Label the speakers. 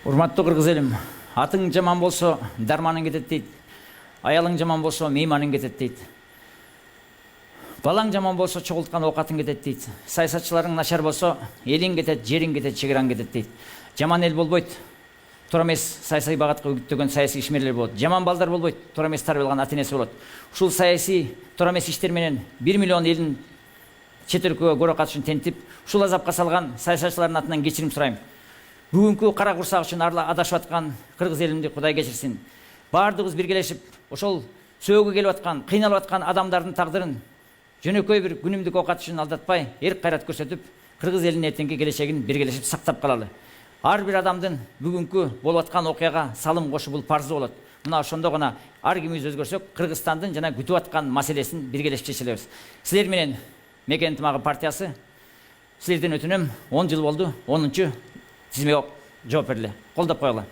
Speaker 1: Урматтуу кыргыз элим, атың жаман болсо дарманың кетет дейт. Аялың жаман болсо мейманың кетет дейт. Балаң жаман болсо чогулткан оокатың кетет дейт. Саясатчыларың начар болсо элиң кетет, жериң кетет, чегераң кетет дейт. Жаман эл болбойт. Туура эмес саясий багатка үгүттөгөн саясий ишмерлер болот. Жаман балдар болбойт. Туура эмес тарбиялган ата-энеси болот. Ушул саясий туура эмес иштер менен 1 миллион элдин чет өлкөгө көрө катышын тентип, ушул азапка салган саясатчылардын атынан кечирим сурайм. Бүгүнкү кара курсак үчүн адашып аткан кыргыз элимди Кудай кечирсин. Бардыгыбыз биргелешип, ошол сөөгө келип аткан, кыйналып аткан адамдардын тагдырын жөнөкөй бир күнүмдүк оокат үчүн алдатпай, эрк кайрат көрсөтүп, кыргыз элинин эртеңки келечегин биргелешип сактап калалы. Ар бир адамдын бүгүнкү болуп аткан окуяга салым кошуу бул парзы болот. Мына ошондо гана ар кимибиз өзгөрсөк, Кыргызстандын жана күтүп аткан маселесин биргелешип чече алабыз. Силер менен МЕКЕН ынтымагы партиясы силерден өтүнөм, 10 жыл болду, 10-чу тизмеге жооп бергиле. Колдоп коелу.